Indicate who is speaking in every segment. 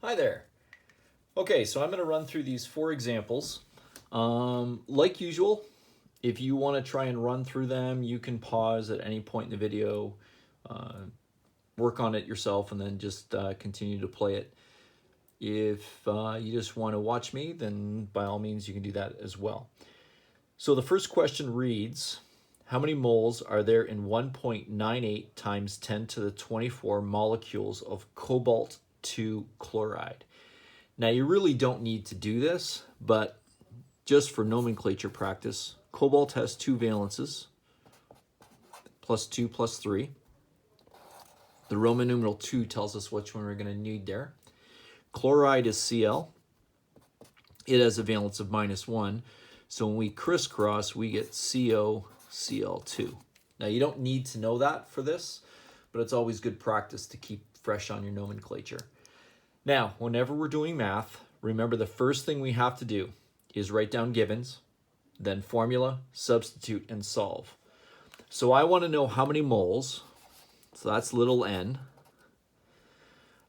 Speaker 1: Hi there. Okay, so I'm going to run through these 4 examples. Like usual, if you want to try and run through them, you can pause at any point in the video, work on it yourself, and then just continue to play it. If you just want to watch me, then by all means you can do that as well. So the first question reads, how many moles are there in 1.98 times 10 to the 24 molecules of cobalt-2 chloride? Now, you really don't need to do this, but just for nomenclature practice, cobalt has 2 valences, +2, +3. The Roman numeral 2 tells us which one we're going to need there. Chloride is Cl. It has a valence of -1. So when we crisscross, we get CoCl2. Now, you don't need to know that for this, but it's always good practice to keep fresh on your nomenclature. Now, whenever we're doing math, remember the first thing we have to do is write down givens, then formula, substitute, and solve. So I want to know how many moles, so that's little n.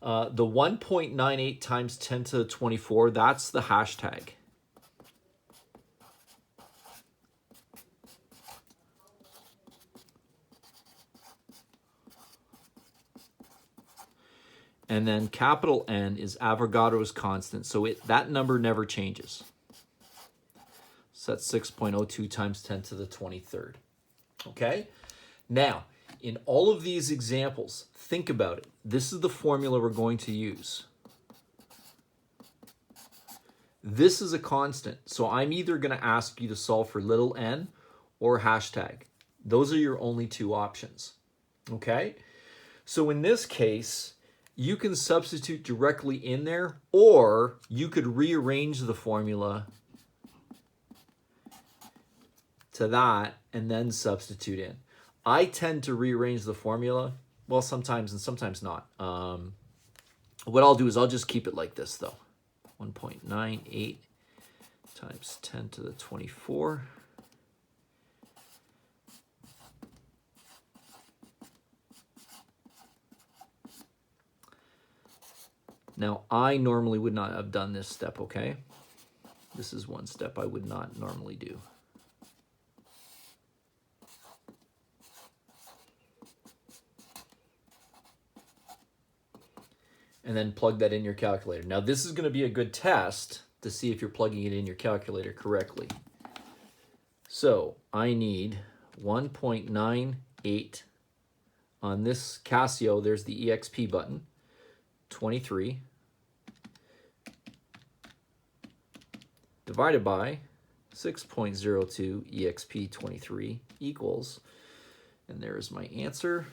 Speaker 1: The 1.98 times 10 to the 24, that's the hashtag. And then capital N is Avogadro's constant, so that number never changes. So that's 6.02 times 10 to the 23rd. Okay? Now, in all of these examples, think about it. This is the formula we're going to use. This is a constant, so I'm either going to ask you to solve for little n or hashtag. Those are your only 2 options. Okay? So in this case, you can substitute directly in there, or you could rearrange the formula to that and then substitute in. I tend to rearrange the formula, well, sometimes and sometimes not. What I'll do is I'll just keep it like this, though. 1.98 times 10 to the 24. Now, I normally would not have done this step, okay? This is one step I would not normally do. And then plug that in your calculator. Now, this is going to be a good test to see if you're plugging it in your calculator correctly. So, I need 1.98 on this Casio. There's the EXP button. 23 divided by 6.02 EXP 23 equals, and there's my answer,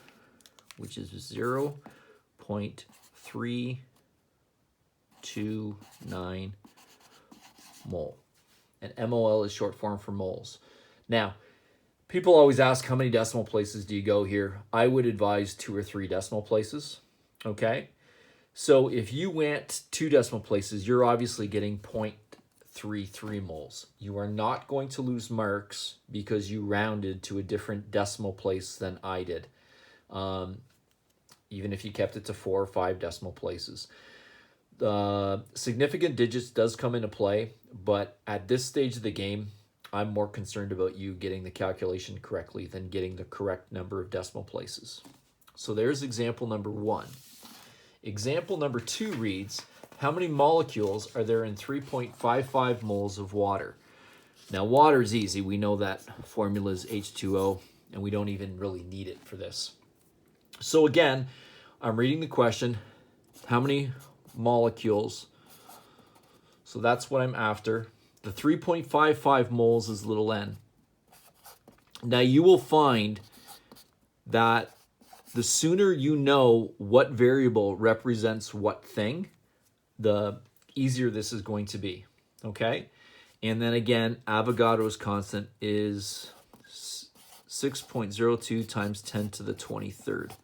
Speaker 1: which is 0.329 mole. And MOL is short form for moles. Now, people always ask how many decimal places do you go here? I would advise 2 or 3 decimal places, okay? So if you went 2 decimal places, you're obviously getting 0.33 moles. You are not going to lose marks because you rounded to a different decimal place than I did, even if you kept it to 4 or 5 decimal places. Significant digits does come into play, but at this stage of the game, I'm more concerned about you getting the calculation correctly than getting the correct number of decimal places. So there's example number 1. Example number 2 reads, how many molecules are there in 3.55 moles of water? Now, water is easy. We know that formula is H2O, and we don't even really need it for this. So again, I'm reading the question, how many molecules? So that's what I'm after. The 3.55 moles is little n. Now, you will find that the sooner you know what variable represents what thing, the easier this is going to be, okay? And then again, Avogadro's constant is 6.02 times 10 to the 23rd.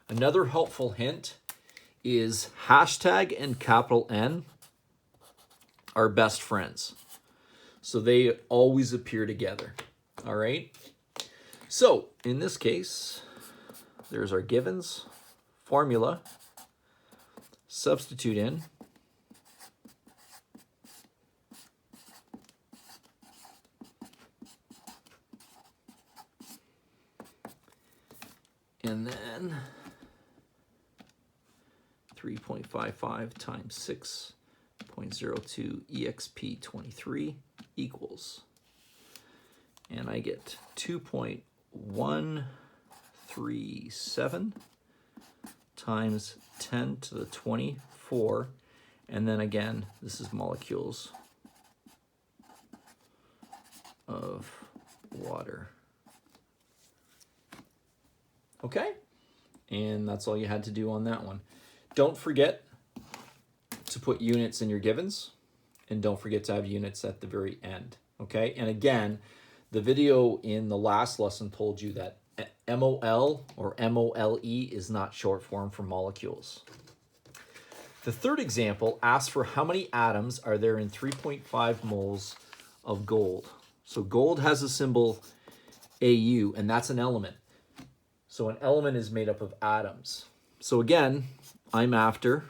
Speaker 1: Another helpful hint is hashtag and capital N are best friends. So they always appear together, all right? So in this case, there's our givens, formula, substitute in, 3.55 times 6.02 exp23 equals, and I get 2.137 times 10 to the 24, and then again, this is molecules of water. Okay, and that's all you had to do on that one. Don't forget to put units in your givens, and don't forget to have units at the very end. Okay, and again, the video in the last lesson told you that MOL or MOLE is not short form for molecules. The third example asks for how many atoms are there in 3.5 moles of gold. So gold has a symbol AU, and that's an element. So an element is made up of atoms. So again, I'm after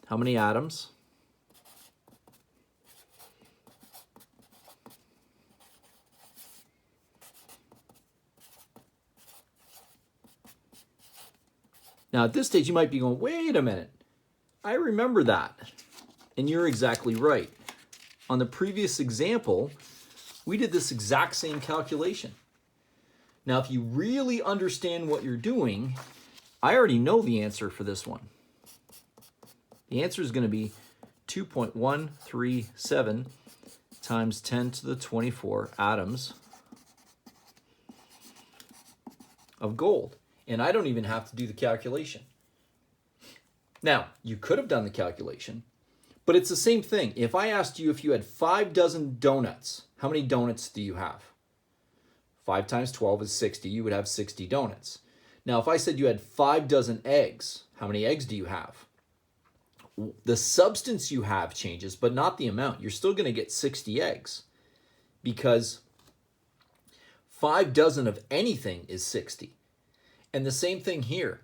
Speaker 1: how many atoms? Now at this stage you might be going, wait a minute, I remember that. And you're exactly right. On the previous example, we did this exact same calculation. Now if you really understand what you're doing, I already know the answer for this one. The answer is going to be 2.137 times 10 to the 24 atoms of gold. And I don't even have to do the calculation. Now, you could have done the calculation, but it's the same thing. If I asked you if you had 5 dozen donuts, how many donuts do you have? 5 times 12 is 60. You would have 60 donuts. Now, if I said you had 5 dozen eggs, how many eggs do you have? The substance you have changes, but not the amount. You're still going to get 60 eggs because 5 dozen of anything is 60. And the same thing here.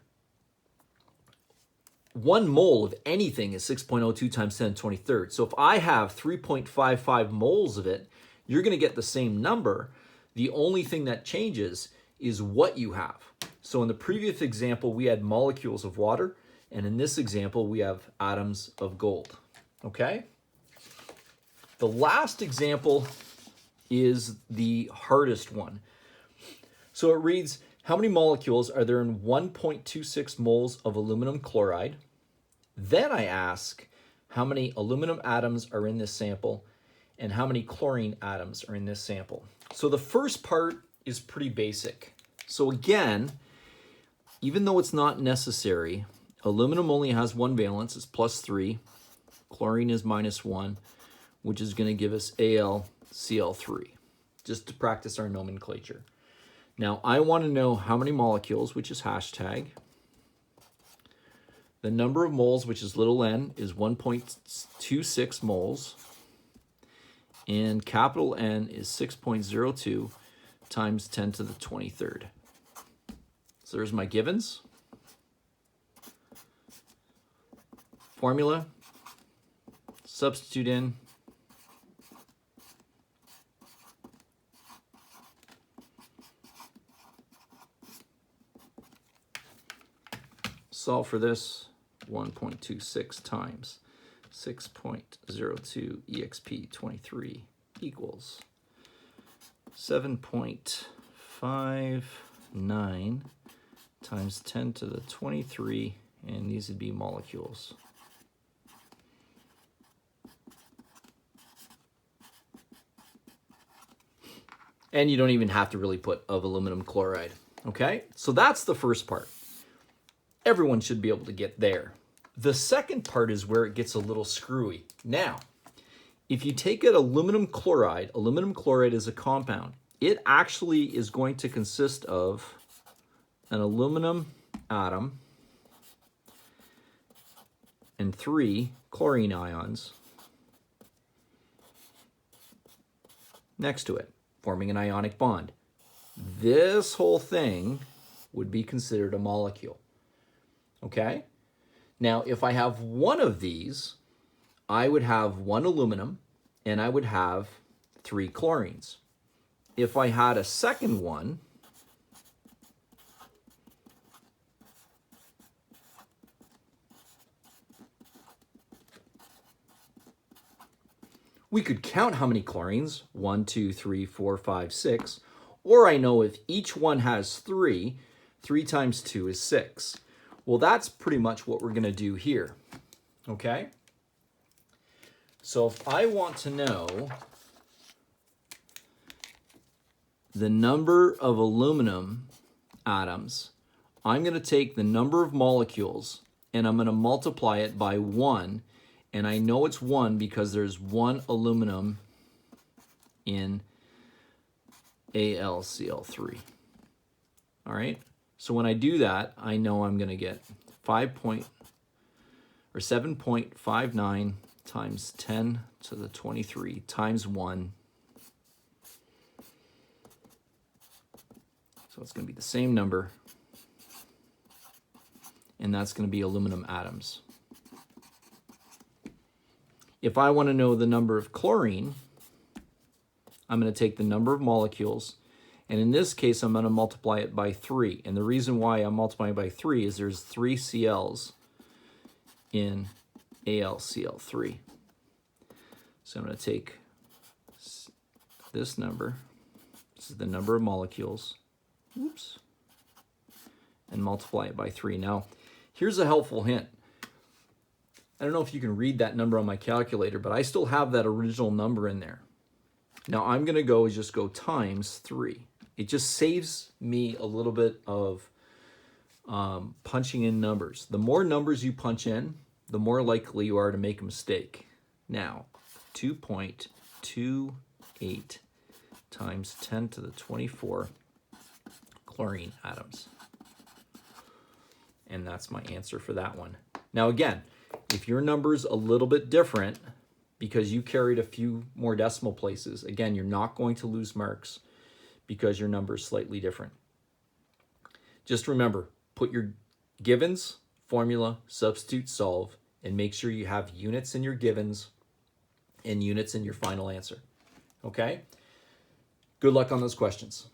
Speaker 1: 1 mole of anything is 6.02 times 10 to the 23rd. So if I have 3.55 moles of it, you're going to get the same number. The only thing that changes is what you have. So in the previous example, we had molecules of water. And in this example, we have atoms of gold. Okay? The last example is the hardest one. So it reads, how many molecules are there in 1.26 moles of aluminum chloride? Then I ask, how many aluminum atoms are in this sample and how many chlorine atoms are in this sample? So the first part is pretty basic. So again, even though it's not necessary, aluminum only has 1 valence, it's +3. Chlorine is -1, which is going to give us AlCl3, just to practice our nomenclature. Now, I want to know how many molecules, which is hashtag. The number of moles, which is little n, is 1.26 moles. And capital N is 6.02 times 10 to the 23rd. So there's my givens. Formula. Substitute in. Solve for this. 1.26 times 6.02 exp23 equals 7.59 times 10 to the 23, and these would be molecules. And you don't even have to really put of aluminum chloride. Okay, so that's the first part. Everyone should be able to get there. The second part is where it gets a little screwy. Now, if you take an aluminum chloride is a compound. It actually is going to consist of an aluminum atom and 3 chlorine ions next to it, forming an ionic bond. This whole thing would be considered a molecule. Okay? Now, if I have one of these, I would have 1 aluminum and I would have 3 chlorines. If I had a second one, We could count how many chlorines, 1, 2, 3, 4, 5, 6, or I know if each one has 3, 3 times 2 is 6. Well, that's pretty much what we're going to do here, okay? So if I want to know the number of aluminum atoms, I'm going to take the number of molecules and I'm going to multiply it by 1. And I know it's 1 because there's 1 aluminum in AlCl3. All right? So when I do that, I know I'm going to get 7.59 times 10 to the 23 times 1. So it's going to be the same number, and that's going to be aluminum atoms. If I want to know the number of chlorine, I'm going to take the number of molecules, and in this case, I'm going to multiply it by 3. And the reason why I'm multiplying by 3 is there's 3 Cl's in AlCl3. So I'm going to take this number, this is the number of molecules, oops, and multiply it by 3. Now, here's a helpful hint. I don't know if you can read that number on my calculator, but I still have that original number in there. Now, I'm going to just go times 3. It just saves me a little bit of punching in numbers. The more numbers you punch in, the more likely you are to make a mistake. Now, 2.28 times 10 to the 24 chlorine atoms. And that's my answer for that one. Now again, if your number's a little bit different because you carried a few more decimal places, again, you're not going to lose marks because your number is slightly different. Just remember, put your givens, formula, substitute, solve, and make sure you have units in your givens and units in your final answer. Okay? Good luck on those questions.